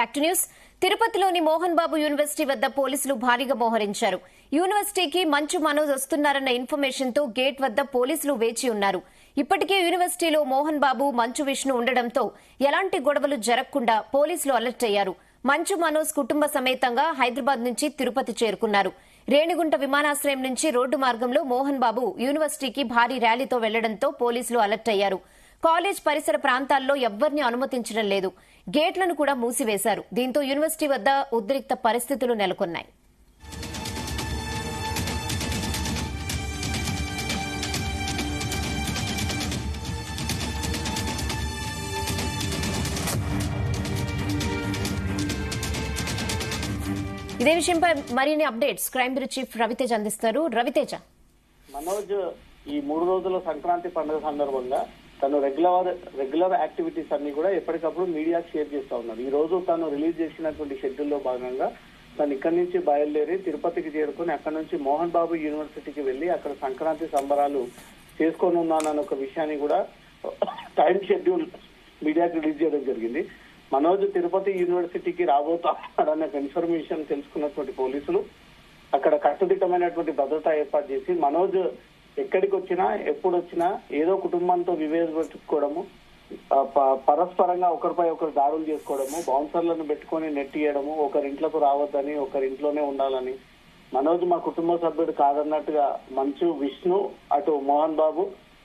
Back to news. తిరుపతిలోని Mohan Babu university వద్ద పోలీసులు భారీగా మోహరించారు. యూనివర్సిటీకి మంచు మనోజ్ వస్తున్నారన్న ఇన్ఫర్మేషన్ తో గేట్ వద్ద పోలీసులు వేచి ఉన్నారు. ఇప్పటికే యూనివర్సిటీలో మోహన్ బాబు, మంచు విష్ణు ఉండడంతో ఎలాంటి గొడవలు జరగకుండా పోలీసులు అలర్ట్ అయ్యారు. మంచు మనోజ్ కుటుంబ సమేతంగా హైదరాబాద్ నుంచి తిరుపతి చేరుకున్నారు. రేణిగుంట విమానాశ్రయం నుంచి రోడ్డు మార్గంలో మోహన్ బాబు యూనివర్సిటీకి భారీ ర్యాలీతో వెళ్లడంతో పోలీసులు అలర్ట్ అయ్యారు. కాలేజ్ పరిసర ప్రాంతాల్లో ఎవ్వరిని అనుమతించడం లేదు. గేట్లను కూడా మూసివేశారు. దీంతో యూనివర్సిటీ వద్ద ఉద్రిక్త పరిస్థితులు నెలకొన్నాయి. ఇదే విషయంపై మరిన్ని updates crime bureau chief Raviteja అందిస్తారు. రవితేజ, మనోజ్ ఈ 3 రోజుల సంక్రాంతి పండుగ సందర్భంగా తను రెగ్యులర్ యాక్టివిటీస్ అన్ని కూడా ఎప్పటికప్పుడు మీడియాకి షేర్ చేస్తా ఉన్నారు. ఈ రోజు తను రిలీజ్ చేసినటువంటి షెడ్యూల్లో భాగంగా తను ఇక్కడి నుంచి బయలుదేరి తిరుపతికి చేరుకుని అక్కడ నుంచి మోహన్ బాబు యూనివర్సిటీకి వెళ్లి అక్కడ సంక్రాంతి సంబరాలు చేసుకొని ఉన్నానన్న ఒక విషయాన్ని కూడా టైం షెడ్యూల్ మీడియాకి రిలీజ్ చేయడం జరిగింది. మనోజ్ తిరుపతి యూనివర్సిటీకి రాబోతాడన్న ఇన్ఫర్మేషన్ తెలుసుకున్నటువంటి పోలీసులు అక్కడ కట్టుదిట్టమైనటువంటి భద్రత ఏర్పాటు చేసి మనోజ్ ఎక్కడికి వచ్చినా ఎప్పుడు వచ్చినా ఏదో కుటుంబంతో విభేదించుకోవడము, పరస్పరంగా ఒకరిపై ఒకరు దాడులు చేసుకోవడము, బౌన్సర్లను పెట్టుకొని నెట్టియడము, ఒకరింట్లోకి రావద్దని ఒకరింట్లోనే ఉండాలని, మనోజ్ మా కుటుంబ సభ్యుడు కాదన్నట్టుగా మంచు విష్ణు అటు మోహన్ బాబు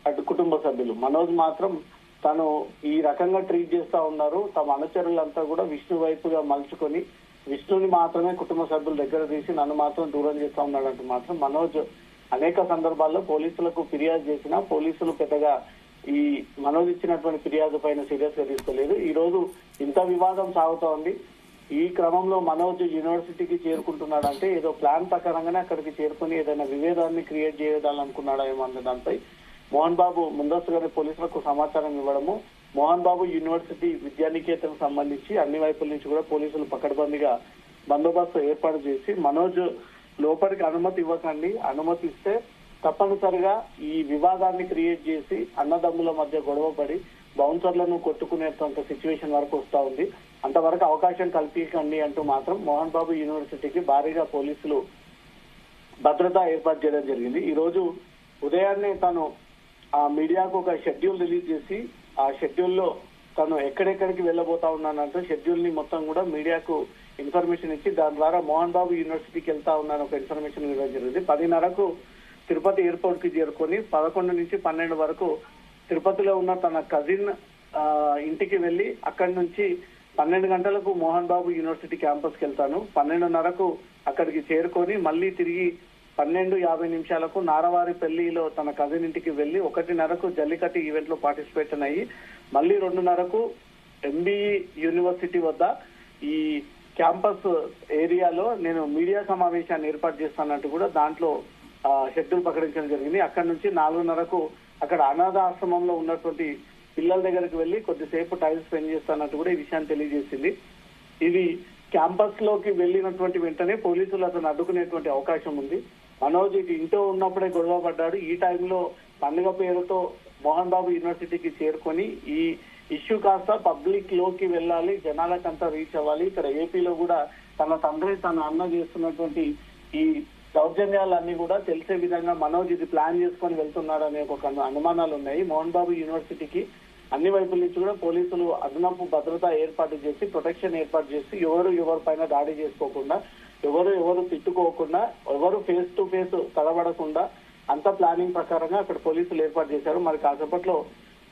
అటు కుటుంబ సభ్యులు, మనోజ్ మాత్రం తను ఈ రకంగా ట్రీట్ చేస్తా ఉన్నారు. తమ అనుచరులంతా కూడా విష్ణు వైపుగా మలుచుకొని విష్ణుని మాత్రమే కుటుంబ సభ్యుల దగ్గర తీసి నన్ను మాత్రం దూరం చేస్తా ఉన్నాడంటూ మాత్రం మనోజ్ అనేక సందర్భాల్లో పోలీసులకు ఫిర్యాదు చేసినా పోలీసులు పెద్దగా ఈ మనోజ్ ఇచ్చినటువంటి ఫిర్యాదు పైన సీరియస్ గా తీసుకోలేదు. ఈ రోజు ఇంత వివాదం సాగుతా ఉంది. ఈ క్రమంలో మనోజ్ యూనివర్సిటీకి చేరుకుంటున్నాడంటే ఏదో ప్లాన్ ప్రకారంగానే అక్కడికి చేరుకుని ఏదైనా విభేదాన్ని క్రియేట్ చేయాలనుకున్నాడా ఏమో అన్న దానిపై మోహన్ బాబు ముందస్తుగానే పోలీసులకు సమాచారం ఇవ్వడము, మోహన్ బాబు యూనివర్సిటీ విద్యానికేతన్ సంబంధించి అన్ని వైపుల నుంచి కూడా పోలీసులు పకడ్బందీగా బందోబస్తు ఏర్పాటు చేసి మనోజ్ లోపలికి అనుమతి ఇవ్వకండి, అనుమతి ఇస్తే తప్పనిసరిగా ఈ వివాదాన్ని క్రియేట్ చేసి అన్నదమ్ముల మధ్య గొడవపడి బౌన్సర్లను కొట్టుకునేంత సిచ్యువేషన్ వరకు వస్తా ఉంది. అంతవరకు అవకాశం కల్పించండి అంటూ మాత్రం మోహన్ బాబు యూనివర్సిటీకి భారీగా పోలీసులు భద్రత ఏర్పాటు చేయడం జరిగింది. ఈ రోజు ఉదయాన్నే తను ఆ మీడియాకు ఒక షెడ్యూల్ రిలీజ్ చేసి ఆ షెడ్యూల్లో తను ఎక్కడెక్కడికి వెళ్ళబోతా ఉన్నానంటూ షెడ్యూల్ ని మొత్తం కూడా మీడియాకు ఇన్ఫర్మేషన్ ఇచ్చి దాని ద్వారా మోహన్ బాబు యూనివర్సిటీకి వెళ్తా ఉన్నాను ఒక ఇన్ఫర్మేషన్ ఇవ్వడం జరిగింది. 10:30కు తిరుపతి ఎయిర్పోర్ట్ కి చేరుకొని 11 నుంచి 12 వరకు తిరుపతిలో ఉన్న తన కజిన్ ఇంటికి వెళ్లి అక్కడి నుంచి 12 గంటలకు మోహన్ బాబు యూనివర్సిటీ క్యాంపస్ కి వెళ్తాను. 12:30కు అక్కడికి చేరుకొని మళ్ళీ తిరిగి 12:50 నారవారిపల్లిలో తన కజిన్ ఇంటికి వెళ్లి 1:30కు జల్లికట్టు ఈవెంట్ లో పార్టిసిపేట్ అయ్యి మళ్ళీ 2:30కు ఎంబీఈ యూనివర్సిటీ వద్ద ఈ క్యాంపస్ ఏరియాలో నేను మీడియా సమావేశాన్ని ఏర్పాటు చేస్తానంటూ కూడా దాంట్లో షెడ్యూల్ ప్రకటించడం జరిగింది. అక్కడి నుంచి 4:30కు అక్కడ అనాథ ఆశ్రమంలో ఉన్నటువంటి పిల్లల దగ్గరికి వెళ్లి కొద్దిసేపు టైం స్పెండ్ చేస్తానంటూ కూడా ఈ విషయాన్ని తెలియజేసింది. ఇది క్యాంపస్ లోకి వెళ్లినటువంటి వెంటనే పోలీసులు అతను అడ్డుకునేటువంటి అవకాశం ఉంది. మనోజ్ ఇటు ఇంట్లో ఉన్నప్పుడే గొడవ పడ్డాడు. ఈ టైంలో పండుగ పేరుతో మోహన్ బాబు యూనివర్సిటీకి చేరుకొని ఈ ఇష్యూ కాస్త పబ్లిక్ లోకి వెళ్ళాలి, జనాలకంతా రీచ్ అవ్వాలి. ఇక్కడ ఏపీలో కూడా తన తండ్రి తన అన్న చేస్తున్నటువంటి ఈ దౌర్జన్యాలన్నీ కూడా తెలిసే విధంగా మనోజ్ ఇది ప్లాన్ చేసుకొని వెళ్తున్నాడనే ఒక అనుమానాలు ఉన్నాయి. మోహన్ బాబు యూనివర్సిటీకి అన్ని వైపుల నుంచి కూడా పోలీసులు అదనపు భద్రత ఏర్పాటు చేసి ప్రొటెక్షన్ ఏర్పాటు చేసి ఎవరిపైన దాడి చేసుకోకుండా, ఎవరు తిట్టుకోకుండా, ఎవరు ఫేస్ టు ఫేస్ తలబడకుండా అంత ప్లానింగ్ ప్రకారంగా అక్కడ పోలీసులు ఏర్పాటు చేశారు. మరి కాసేపట్లో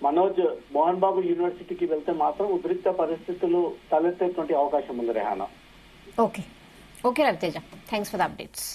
మనోజ్ మోహన్ బాబు యూనివర్సిటీకి వెళ్తే మాత్రం ఉద్రిక్త పరిస్థితులు తలెత్తేటువంటి అవకాశం ఉంది. Rehana. Okay Raviteja, thanks for the updates.